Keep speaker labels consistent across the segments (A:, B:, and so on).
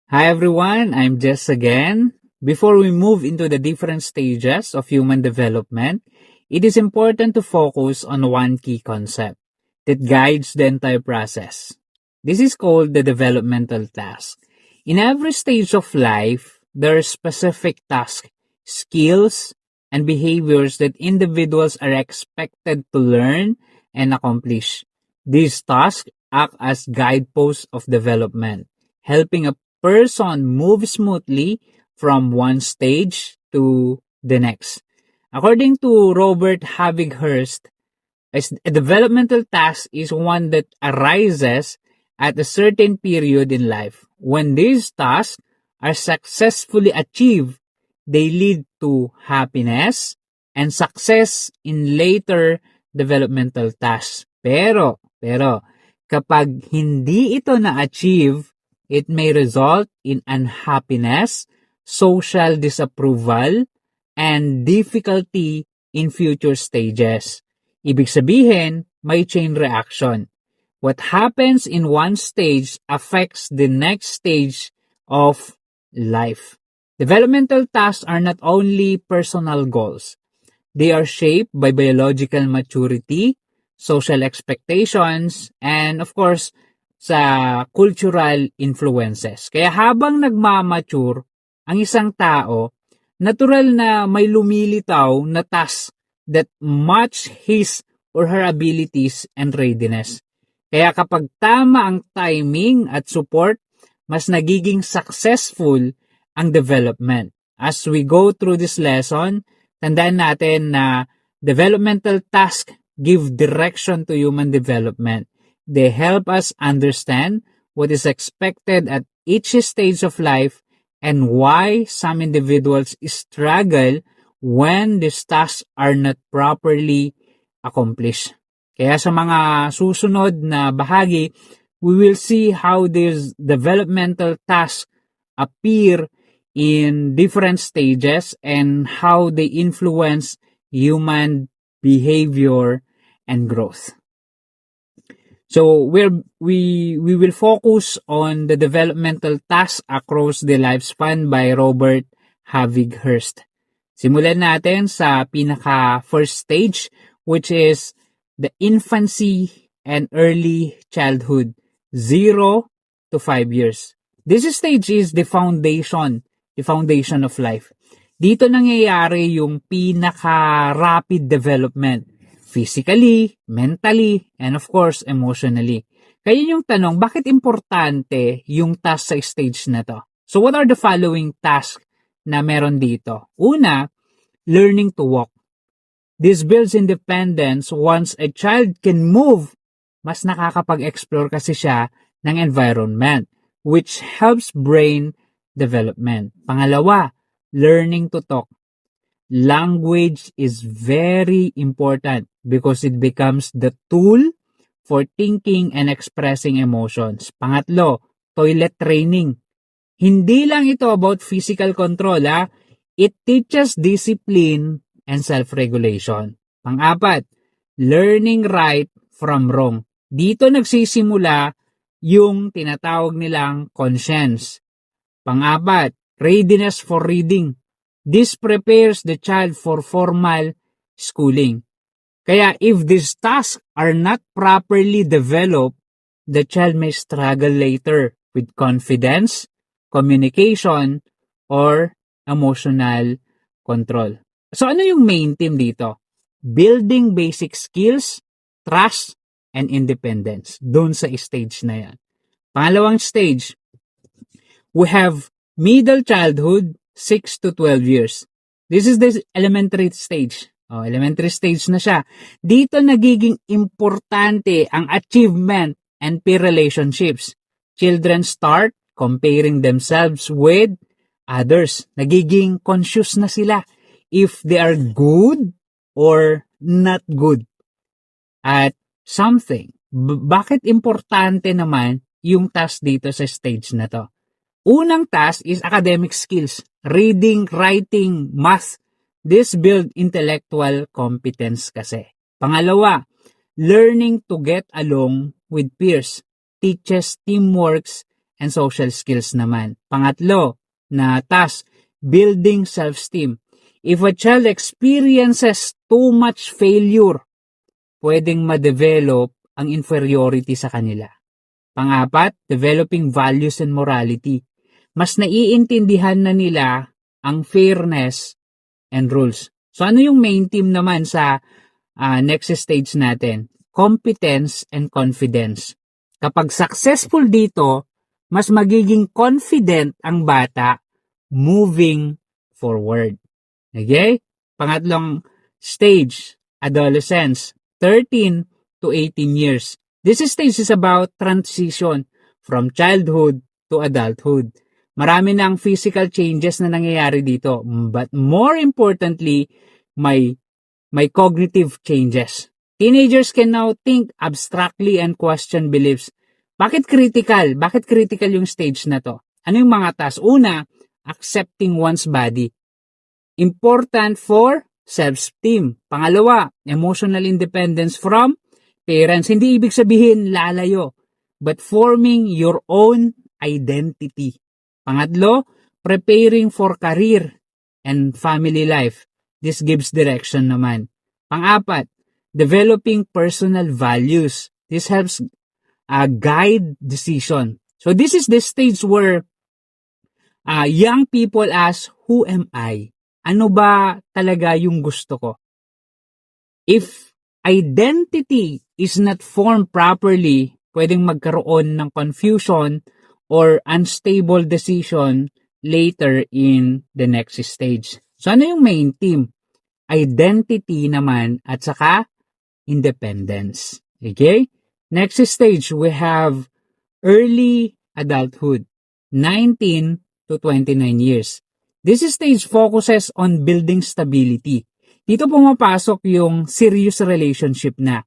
A: Hi everyone, I'm Jess again. Before we move into the different stages of human development, it is important to focus on one key concept that guides the entire process. This is called the developmental task. In every stage of life, there are specific tasks, skills, and behaviors that individuals are expected to learn and accomplish. These tasks act as guideposts of development, helping a person move smoothly from one stage to the next. According to Robert Havighurst, a developmental task is one that arises at a certain period in life. When these tasks are successfully achieved, they lead to happiness and success in later developmental tasks. Pero, kapag hindi ito na-achieve, it may result in unhappiness, social disapproval, and difficulty in future stages. Ibig sabihin, may chain reaction. What happens in one stage affects the next stage of life. Developmental tasks are not only personal goals. They are shaped by biological maturity, social expectations, and of course, sa cultural influences. Kaya habang nagmamature ang isang tao, natural na may lumilitaw na task that match his or her abilities and readiness. Kaya kapag tama ang timing at support, mas nagiging successful ang development. As we go through this lesson, tandaan natin na developmental tasks give direction to human development. They help us understand what is expected at each stage of life and why some individuals struggle when these tasks are not properly accomplished. Kaya sa mga susunod na bahagi, we will see how these developmental tasks appear in different stages and how they influence human behavior and growth. So we will focus on the developmental tasks across the lifespan by Robert Havighurst. Simulan natin sa pinaka first stage, which is the infancy and early childhood, 0 to 5 years. This stage is the foundation of life. Dito nangyayari yung pinaka rapid development, physically, mentally, and of course, emotionally. Kaya yung tanong, bakit importante yung task sa stage na to? So what are the following tasks na meron dito? Una, learning to walk. This builds independence. Once a child can move, mas nakakapag-explore kasi siya ng environment, which helps brain development. Pangalawa, learning to talk. Language is very important because it becomes the tool for thinking and expressing emotions. Pangatlo, toilet training. Hindi lang ito about physical control, ha? It teaches discipline and self-regulation. Pang-apat, learning right from wrong. Dito nagsisimula yung tinatawag nilang conscience. Pang-apat, readiness for reading. This prepares the child for formal schooling. Kaya if these tasks are not properly developed, the child may struggle later with confidence, communication, or emotional control. So ano yung main theme dito? Building basic skills, trust, and independence. Doon sa stage na yan. Pangalawang stage, we have middle childhood, 6 to 12 years. This is the elementary stage. Elementary stage na siya. Dito nagiging importante ang achievement and peer relationships. Children start comparing themselves with others. Nagiging conscious na sila if they are good or not good at something. Bakit importante naman yung task dito sa stage na to? Unang task is academic skills. Reading, writing, math. This build intellectual competence kasi. Pangalawa, learning to get along with peers. Teaches teamwork and social skills naman. Pangatlo na task, building self-esteem. If a child experiences too much failure, pwedeng ma-develop ang inferiority sa kanila. Pangapat, developing values and morality. Mas naiintindihan na nila ang fairness and rules. So ano yung main theme naman sa next stage natin? Competence and confidence. Kapag successful dito, mas magiging confident ang bata moving forward. Okay? Pangatlong stage, adolescence, 13 to 18 years. This stage is about transition from childhood to adulthood. Marami na ang physical changes na nangyayari dito. But more importantly, may cognitive changes. Teenagers can now think abstractly and question beliefs. Bakit critical? Bakit critical yung stage na to? Ano yung mga task? Una, accepting one's body. Important for self-esteem. Pangalawa, emotional independence from parents. Hindi ibig sabihin lalayo, but forming your own identity. Pangatlo, preparing for career and family life. This gives direction naman. Pang-apat, developing personal values. This helps guide decision. So this is the stage where young people ask, who am I? Ano ba talaga yung gusto ko? If identity is not formed properly, pwedeng magkaroon ng confusion or unstable decision later in the next stage. So ano yung main theme? Identity naman at saka independence. Okay? Next stage, we have early adulthood, 19 to 29 years. This stage focuses on building stability. Dito pumapasok yung serious relationship na,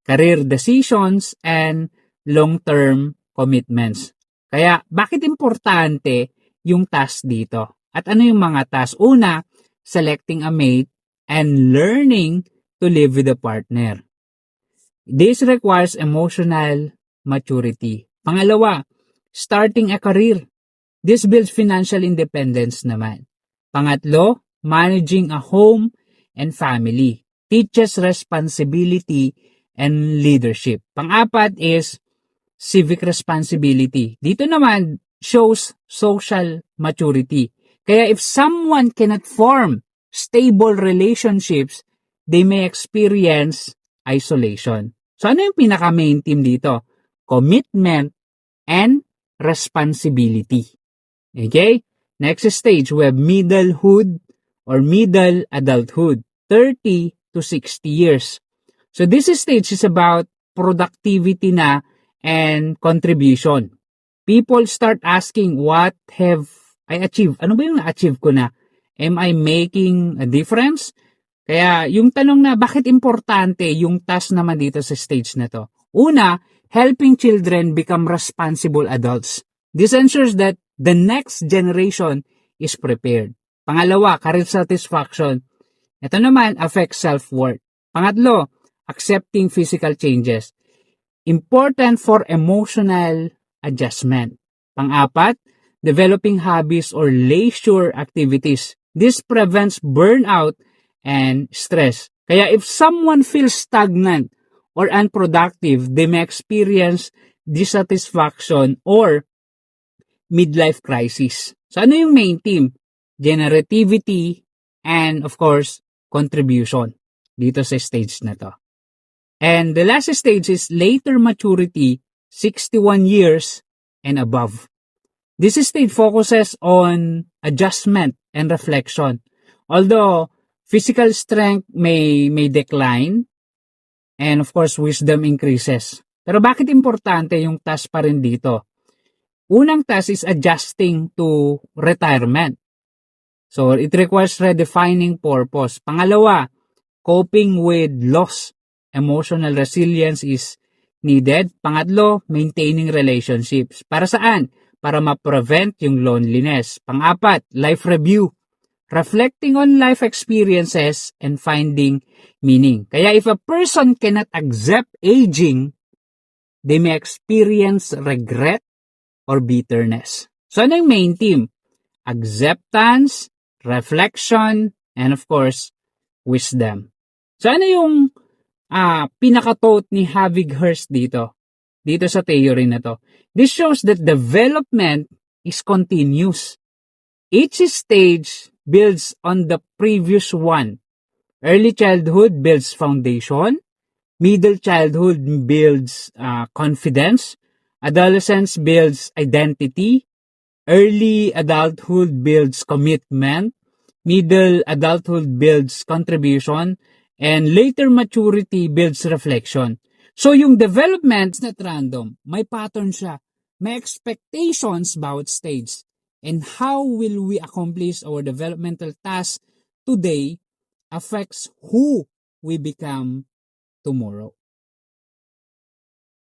A: career decisions, and long-term commitments. Kaya, bakit importante yung task dito? At ano yung mga task? Una, selecting a mate and learning to live with a partner. This requires emotional maturity. Pangalawa, starting a career. This builds financial independence naman. Pangatlo, managing a home and family. Teaches responsibility and leadership. Pang-apat is civic responsibility. Dito naman, shows social maturity. Kaya if someone cannot form stable relationships, they may experience isolation. So ano yung pinaka-main theme dito? Commitment and responsibility. Okay? Next stage, we have middlehood or middle adulthood, 30 to 60 years. So this stage is about productivity na and contribution. People start asking, what have I achieved? Ano ba yung na-achieve ko na? Am I making a difference? Kaya yung tanong na bakit importante yung task naman dito sa stage na to? Una, helping children become responsible adults. This ensures that the next generation is prepared. Pangalawa, career satisfaction. Ito naman, affects self-worth. Pangatlo, accepting physical changes. Important for emotional adjustment. Pang-apat, developing hobbies or leisure activities. This prevents burnout and stress. Kaya if someone feels stagnant or unproductive, they may experience dissatisfaction or midlife crisis. So ano yung main theme? Generativity and of course, contribution dito sa stage na to. And the last stage is later maturity, 61 years and above. This stage focuses on adjustment and reflection. Although physical strength may decline and of course wisdom increases. Pero bakit importante yung task pa rin dito? Unang task is adjusting to retirement. So it requires redefining purpose. Pangalawa, coping with loss. Emotional resilience is needed. Pangatlo, maintaining relationships. Para saan? Para ma-prevent yung loneliness. Pang-apat, life review. Reflecting on life experiences and finding meaning. Kaya if a person cannot accept aging, they may experience regret or bitterness. So ano yung main theme? Acceptance, reflection, and of course, wisdom. So ano yung pinaka-quote ni Havighurst dito sa theory na to? This shows that development is continuous. Each stage builds on the previous one. Early childhood builds foundation. Middle childhood builds confidence. Adolescence builds identity. Early adulthood builds commitment. Middle adulthood builds contribution. And later maturity builds reflection. So yung development is not random. May pattern siya. May expectations bawat stage. And how will we accomplish our developmental tasks today affects who we become tomorrow.